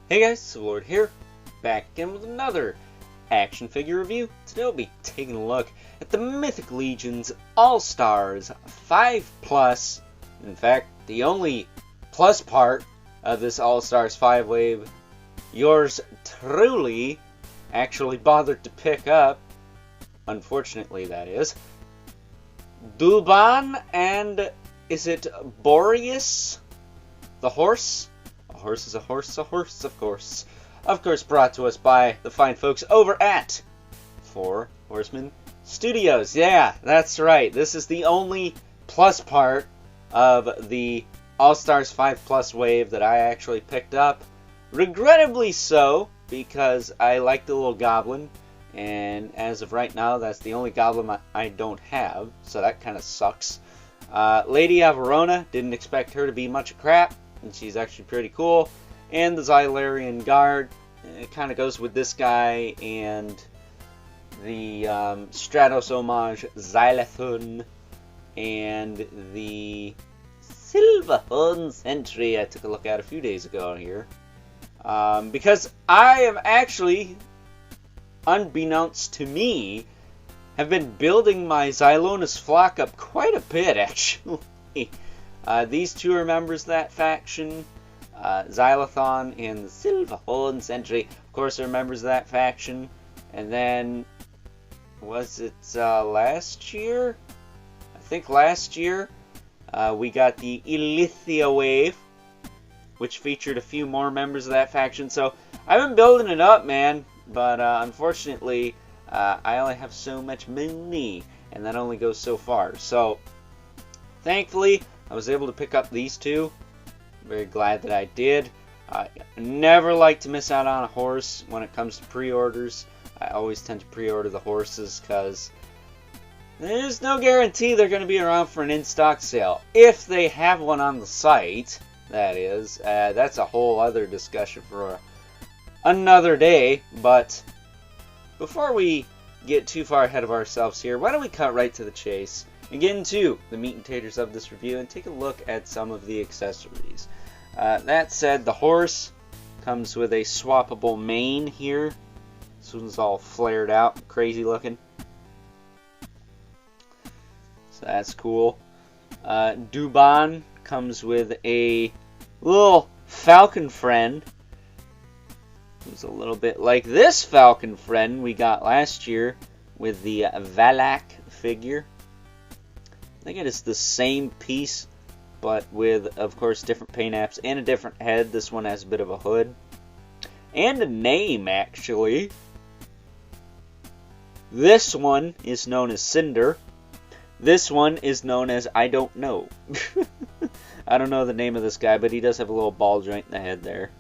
Hey guys, Lord here, back again with another action figure review. Today we'll be taking a look at the Mythic Legion's All-Stars 5+. In fact, the only plus part of this All-Stars 5 wave yours truly actually bothered to pick up. Unfortunately, that is. Duban and, is it Borius? The horse? A horse is a horse, a horse, of course. Of course, brought to us by the fine folks over at Horsemen Studios. Yeah, that's right. This is the only plus part of the All-Stars 5+ wave that I actually picked up. Regrettably so, because I like the little goblin. And as of right now, that's the only goblin I don't have. So that kind of sucks. Lady Averona, didn't expect her to be much crap. And she's actually pretty cool. And the Xylarian Guard, it kind of goes with this guy and the Stratos homage Xylothon and the Silverhorn Sentry I took a look at a few days ago here. Because I have actually, unbeknownst to me, have been building my Xylonus flock up quite a bit actually. These two are members of that faction. Xylothon and the Silverhorn Sentry, of course, are members of that faction. And then, was it last year? I think last year, we got the Ilithia wave, which featured a few more members of that faction. So, I've been building it up, man. But unfortunately, I only have so much money, and that only goes so far. So, thankfully, I was able to pick up these two. Very glad that I did. I never like to miss out on a horse when it comes to pre-orders. I always tend to pre-order the horses because there's no guarantee they're going to be around for an in-stock sale. If they have one on the site, that is. That's a whole other discussion for another day. But before we get too far ahead of ourselves here, why don't we cut right to the chase and get into the meat and taters of this review and take a look at some of the accessories. That said, the horse comes with a swappable mane here. This one's all flared out, crazy looking. So that's cool. Duban comes with a little falcon friend. Who's a little bit like this falcon friend we got last year with the Valak figure. I think it is the same piece, but with, of course, different paint apps and a different head. This one has a bit of a hood. And a name, actually. This one is known as Cinder. This one is known as I don't know. I don't know the name of this guy, but he does have a little ball joint in the head there.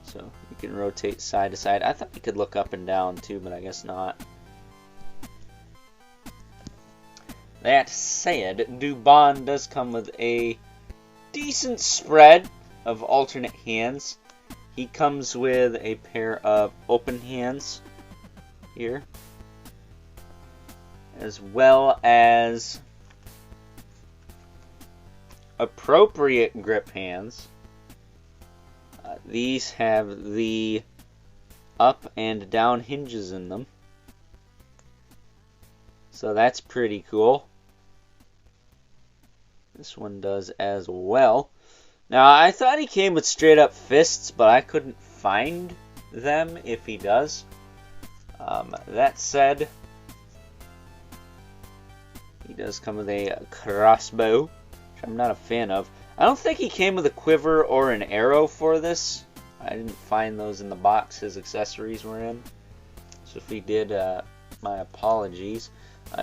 So, you can rotate side to side. I thought you could look up and down, too, but I guess not. That said, Duban does come with a decent spread of alternate hands. He comes with a pair of open hands here, as well as appropriate grip hands. These have the up and down hinges in them, so that's pretty cool. This one does as well. Now, I thought he came with straight up fists, but I couldn't find them if he does. That said, he does come with a crossbow, which I'm not a fan of. I don't think he came with a quiver or an arrow for this. I didn't find those in the box his accessories were in. So if he did, my apologies.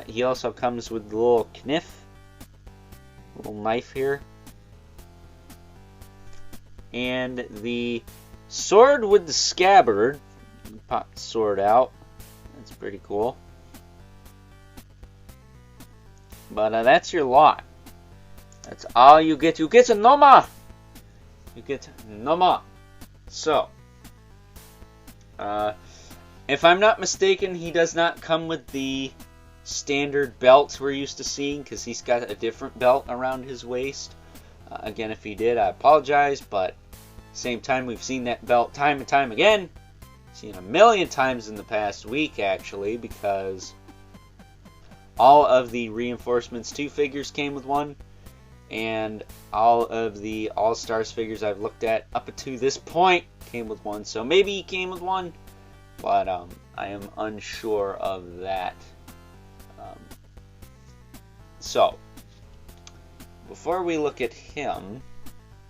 He also comes with the little kniff. Little knife here. And the sword with the scabbard. Pop the sword out. That's pretty cool. But that's your lot. That's all you get. You get no more. You get no more. So, if I'm not mistaken, he does not come with the standard belt we're used to seeing, because he's got a different belt around his waist. Again, if he did, I apologize, but Same time, we've seen that belt time and time again. Seen a million times in the past week, actually, because all of the Reinforcements 2 figures came with one, and all of the All-Stars figures I've looked at up to this point came with one. So maybe he came with one, but I am unsure of that. So, before we look at him,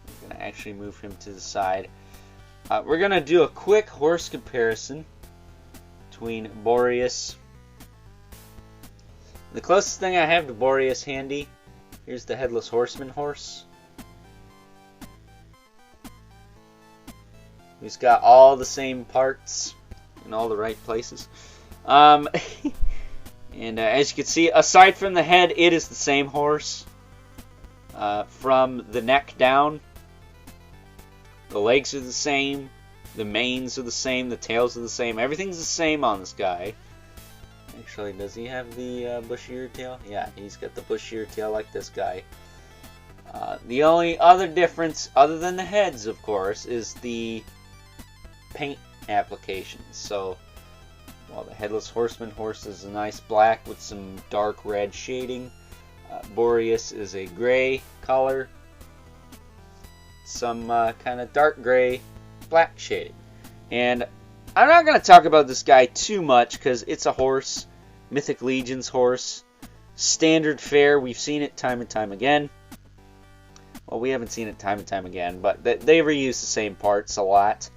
I'm going to actually move him to the side. We're going to do a quick horse comparison between Borius. The closest thing I have to Borius handy, here's the Headless Horseman horse. He's got all the same parts in all the right places. And as you can see, aside from the head, it is the same horse. From the neck down, the legs are the same, the manes are the same, the tails are the same. Everything's the same on this guy. Actually, does he have the bushier tail? Yeah, he's got the bushier tail like this guy. The only other difference, other than the heads, of course, is the paint applications. So, while the Headless Horseman horse is a nice black with some dark red shading, Borius is a gray color, some kind of dark gray, black shading. And I'm not going to talk about this guy too much because it's a horse, Mythic Legion's horse, standard fare. We've seen it time and time again. Well, we haven't seen it time and time again, but they reuse the same parts a lot.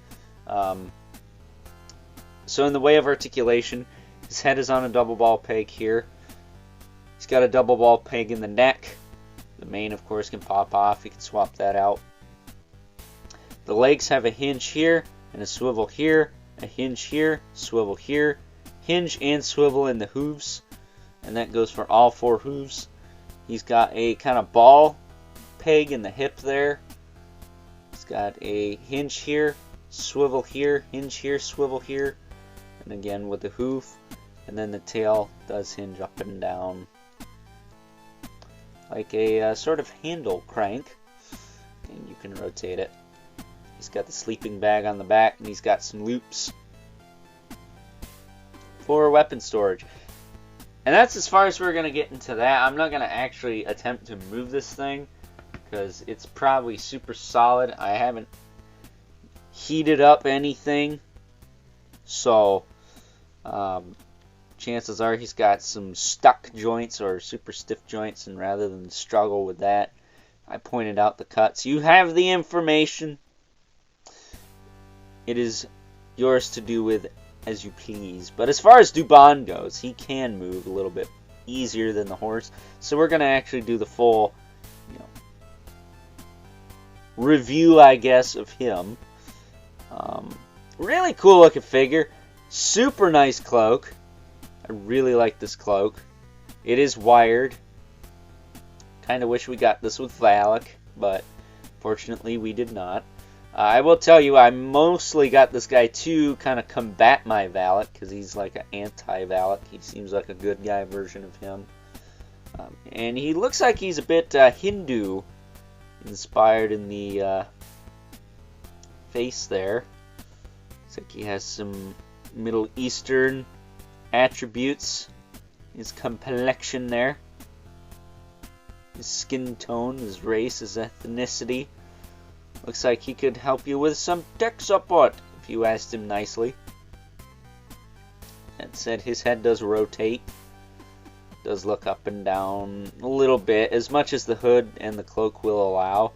So in the way of articulation, his head is on a double ball peg here. He's got a double ball peg in the neck. The mane, of course, can pop off. You can swap that out. The legs have a hinge here and a swivel here. A hinge here, swivel here. Hinge and swivel in the hooves. And that goes for all 4 hooves. He's got a kind of ball peg in the hip there. He's got a hinge here, swivel here, hinge here, swivel here. And again with the hoof. And then the tail does hinge up and down like a sort of handle crank. And you can rotate it. He's got the sleeping bag on the back, and he's got some loops for weapon storage. And that's as far as we're going to get into that. I'm not going to actually attempt to move this thing because it's probably super solid. I haven't heated up anything. So, chances are he's got some stuck joints or super stiff joints, and rather than struggle with that, I pointed out the cuts. You have the information. It is yours to do with as you please. But as far as Duban goes, he can move a little bit easier than the horse. So we're going to actually do the full, review, I guess, of him. Really cool looking figure. Super nice cloak. I really like this cloak. It is wired. Kind of wish we got this with Valak, but fortunately we did not. I will tell you, I mostly got this guy to kind of combat my Valak, because he's like an anti-Valak. He seems like a good guy version of him. And he looks like he's a bit Hindu inspired in the face there. Looks like he has some Middle Eastern attributes. His complexion there. His skin tone, his race, his ethnicity. Looks like he could help you with some tech support if you asked him nicely. That said, his head does rotate. Does look up and down a little bit, as much as the hood and the cloak will allow.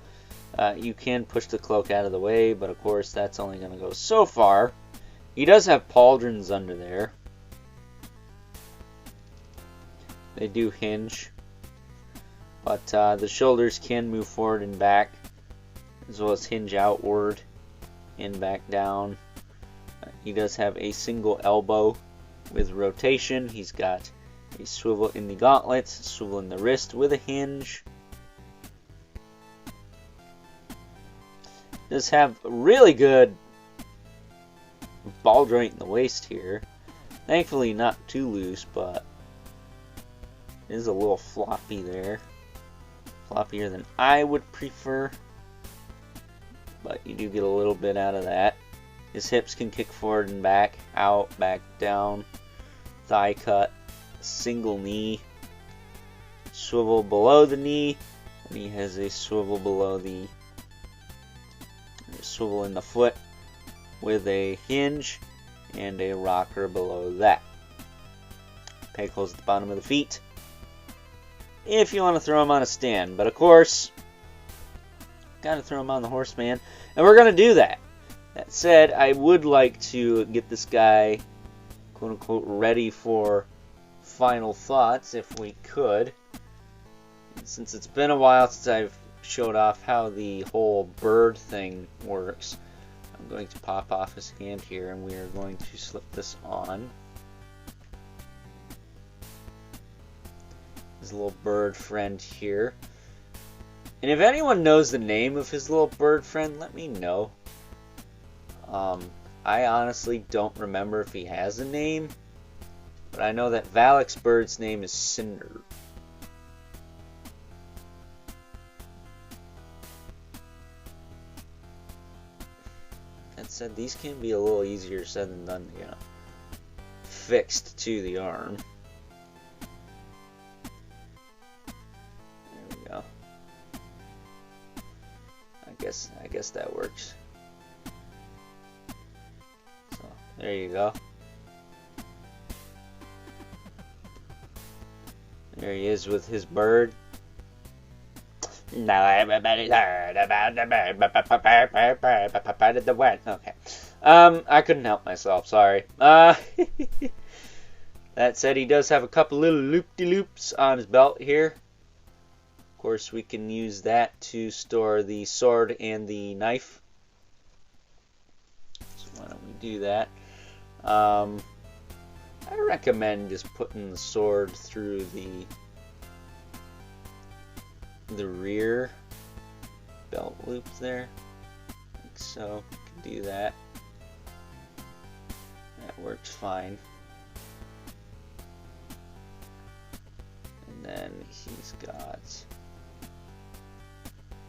You can push the cloak out of the way, but of course that's only going to go so far. He does have pauldrons under there. They do hinge. But the shoulders can move forward and back, as well as hinge outward and back down. He does have a single elbow with rotation. He's got a swivel in the gauntlets, a swivel in the wrist with a hinge. Does have a really good ball joint in the waist here. Thankfully not too loose, but it is a little floppy there. Floppier than I would prefer. but you do get a little bit out of that. His hips can kick forward and back, out, back, down, thigh cut, single knee, swivel below the knee, and he has a swivel below the swivel in the foot with a hinge and a rocker below that. Peg holes at the bottom of the feet if you want to throw him on a stand, but of course gotta throw him on the Horseman, and we're gonna do that. That said, I would like to get this guy quote unquote ready for final thoughts if we could. Since it's been a while since I've showed off how the whole bird thing works, I'm going to pop off his hand here and we are going to slip this on. His little bird friend here. And if anyone knows the name of his little bird friend, let me know. I honestly don't remember if he has a name, but I know that Valak's bird's name is Cinder. That said, these can be a little easier said than done, you know, fixed to the arm. There we go. I guess that works. So there you go. There he is with his bird. Now everybody's heard about the bird. Okay. I couldn't help myself, sorry. That said, he does have a couple little loop-de-loops on his belt here. Of course, we can use that to store the sword and the knife. So why don't we do that? I recommend just putting the sword through the rear belt loop there, like so. You can do that. That works fine. And then he's got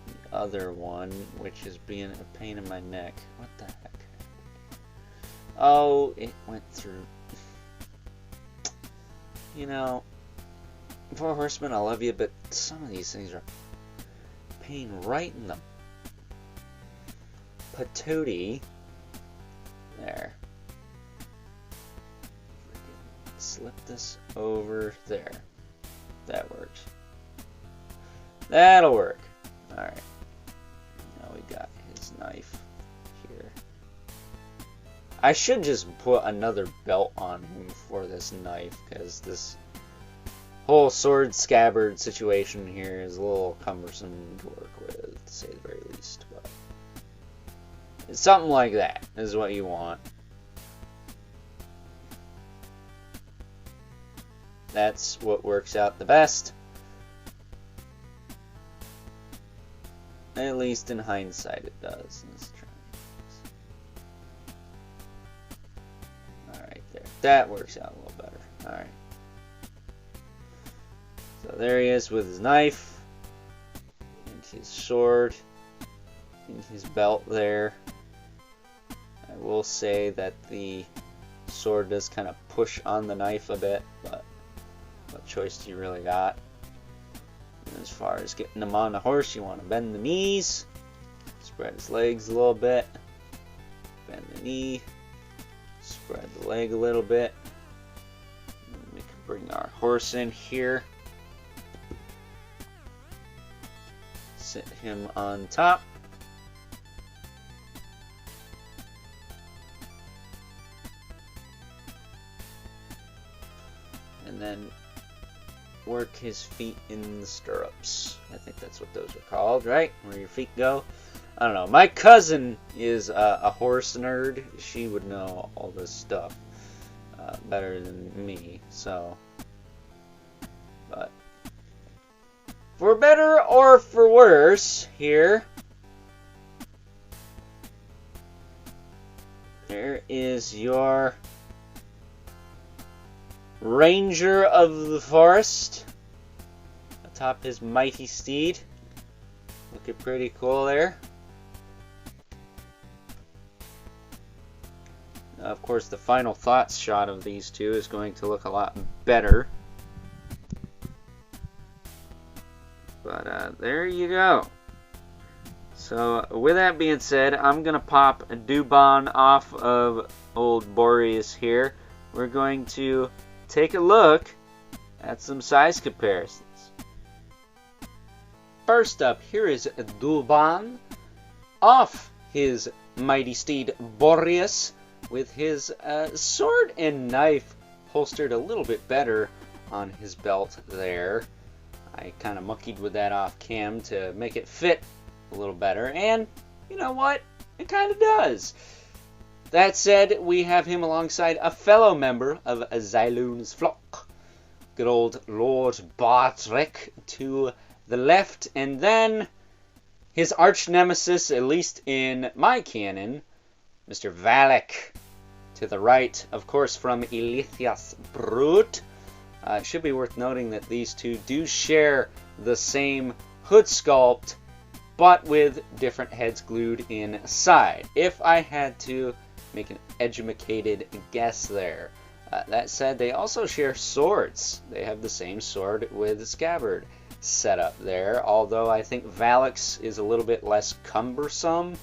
the other one, which is being a pain in my neck. What the heck? Oh, it went through. You know, for Horsemen, I love you, but some of these things are a pain right in the patootie. There. Slip this over there. That works. That'll work. Alright. Now we got his knife here. I should just put another belt on him for this knife, because this whole sword scabbard situation here is a little cumbersome to work with, to say the very least. But it's something like that is what you want. That's what works out the best. At least in hindsight it does. Let's try this. Alright, there. That works out a little better. Alright. So there he is with his knife, and his sword, and his belt there. I will say that the sword does kind of push on the knife a bit, but what choice do you really got? And as far as getting him on the horse, you want to bend the knees, spread his legs a little bit, bend the knee, spread the leg a little bit. And we can bring our horse in here. Sit him on top. And then work his feet in the stirrups. I think that's what those are called, right? Where your feet go. I don't know. My cousin is a horse nerd. She would know all this stuff better than me. So, but for better or for worse, here there is your Ranger of the Forest atop his mighty steed. Looking pretty cool there. Of course, the final thoughts shot of these two is going to look a lot better. But there you go. So with that being said, I'm going to pop Duban off of old Borius here. We're going to take a look at some size comparisons. First up, here is Duban off his mighty steed Borius, with his sword and knife holstered a little bit better on his belt there. I kind of monkeyed with that off cam to make it fit a little better, and you know what? It kind of does. That said, we have him alongside a fellow member of Xyloon's flock, good old Lord Bartrick to the left, and then his arch nemesis, at least in my canon, Mr. Valak to the right, of course from Ilithias Brut. It should be worth noting that these two do share the same hood sculpt, but with different heads glued inside, if I had to make an educated guess there. That said, they also share swords. They have the same sword with scabbard set up there, although I think Valak's is a little bit less cumbersome.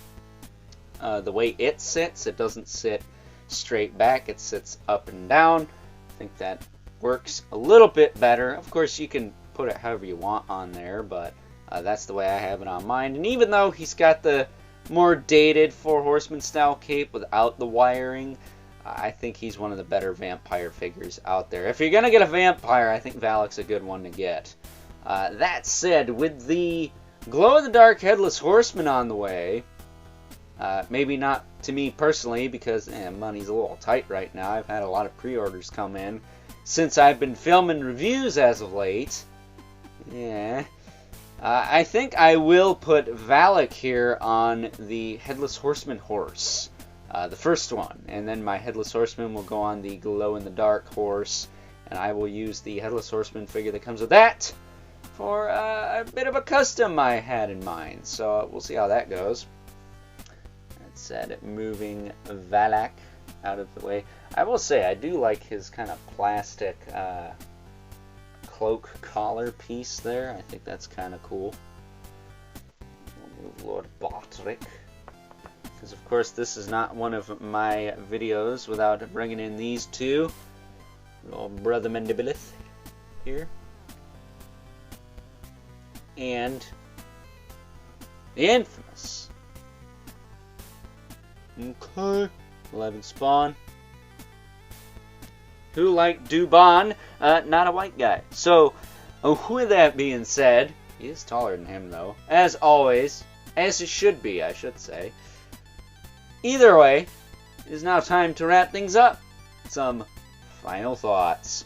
The way it sits, it doesn't sit straight back, it sits up and down. I think that works a little bit better. Of course, you can put it however you want on there, but that's the way I have it on mine. And even though he's got the more dated Four Horsemen style cape without the wiring, I think he's one of the better vampire figures out there. If you're going to get a vampire, I think Valak's a good one to get. That said, with the glow-in-the-dark Headless Horseman on the way, maybe not to me personally, because money's a little tight right now. I've had a lot of pre-orders come in since I've been filming reviews as of late. Yeah. I think I will put Valak here on the Headless Horseman horse. The first one. And then my Headless Horseman will go on the glow-in-the-dark horse. And I will use the Headless Horseman figure that comes with that for a bit of a custom I had in mind. So we'll see how that goes. That said, moving Valak out of the way. I will say, I do like his kind of plastic cloak collar piece there. I think that's kind of cool. We'll move Lord Bartrick, because of course this is not one of my videos without bringing in these two. Lord Brother Mandibilith here. And the infamous. Okay. 11 spawn. Who, like Duban, not a white guy. So, with that being said, he is taller than him though, as always, as it should be, I should say. Either way, it is now time to wrap things up. Some final thoughts.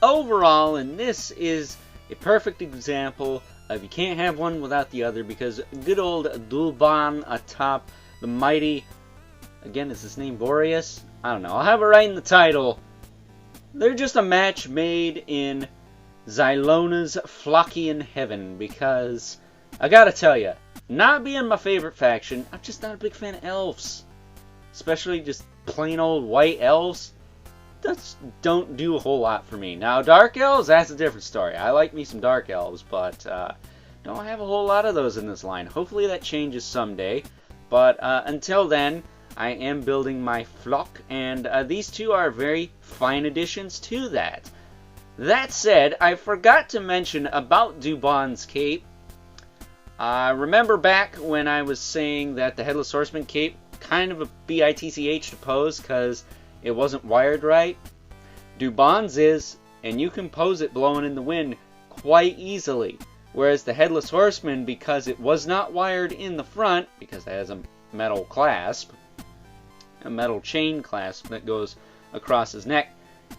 Overall, and this is a perfect example of you can't have one without the other, because good old Duban atop the mighty, again, is his name Borius? I don't know. I'll have it right in the title. They're just a match made in Xylona's Flockian heaven, because I gotta tell you, not being my favorite faction, I'm just not a big fan of elves. Especially just plain old white elves. That don't do a whole lot for me. Now, dark elves, that's a different story. I like me some dark elves, but don't have a whole lot of those in this line. Hopefully that changes someday. But until then, I am building my flock, and these two are very fine additions to that. That said, I forgot to mention about Duban's cape. Remember back when I was saying that the Headless Horseman cape, kind of a bitch to pose because it wasn't wired right? Duban's is, and you can pose it blowing in the wind quite easily. Whereas the Headless Horseman, because it was not wired in the front, because it has a metal clasp, a metal chain clasp that goes across his neck,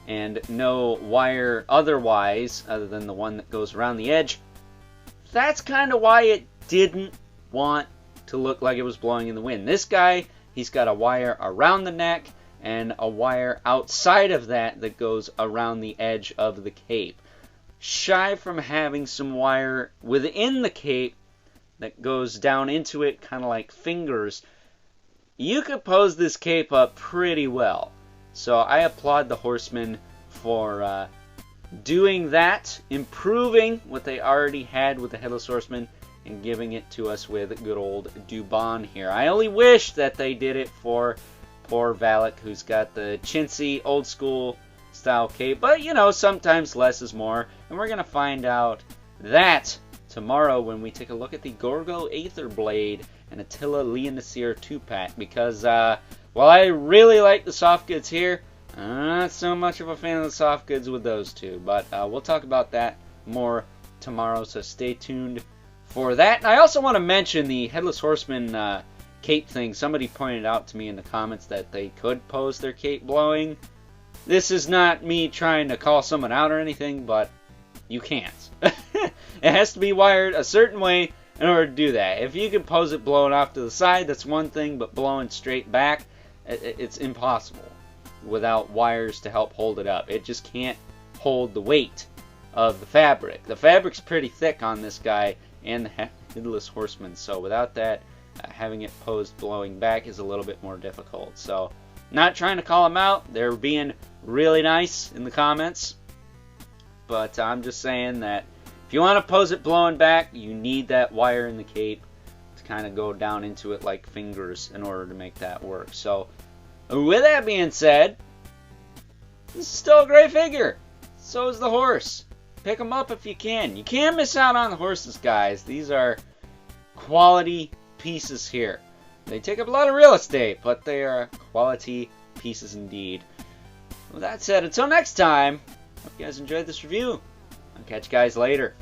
and no wire otherwise other than the one that goes around the edge, that's kind of why it didn't want to look like it was blowing in the wind. This guy, he's got a wire around the neck and a wire outside of that that goes around the edge of the cape. Shy from having some wire within the cape that goes down into it, kind of like fingers. you could pose this cape up pretty well. So I applaud the Horsemen for doing that, improving what they already had with the Headless Horseman, and giving it to us with good old Duban here. I only wish that they did it for poor Valak, who's got the chintzy, old school style cape. But, you know, sometimes less is more. And we're going to find out that tomorrow when we take a look at the Gorgo Aether Blade and Attila Leonisir 2-pack. Because, while I really like the soft goods here, I'm not so much of a fan of the soft goods with those two. But we'll talk about that more tomorrow, so stay tuned for that. And I also want to mention the Headless Horseman cape thing. Somebody pointed out to me in the comments that they could pose their cape blowing. This is not me trying to call someone out or anything, but you can't. It has to be wired a certain way in order to do that. If you can pose it blowing off to the side, that's one thing, but blowing straight back, it's impossible without wires to help hold it up. It just can't hold the weight of the fabric. The fabric's pretty thick on this guy and the Headless Horseman, so without that, having it posed blowing back is a little bit more difficult. So, not trying to call them out. They're being really nice in the comments. But I'm just saying that if you want to pose it blowing back, you need that wire in the cape to kind of go down into it like fingers in order to make that work. So, with that being said, this is still a great figure. So is the horse. Pick them up if you can. You can't miss out on the horses, guys. These are quality pieces here. They take up a lot of real estate, but they are quality pieces indeed. With that said, until next time, hope you guys enjoyed this review. I'll catch you guys later.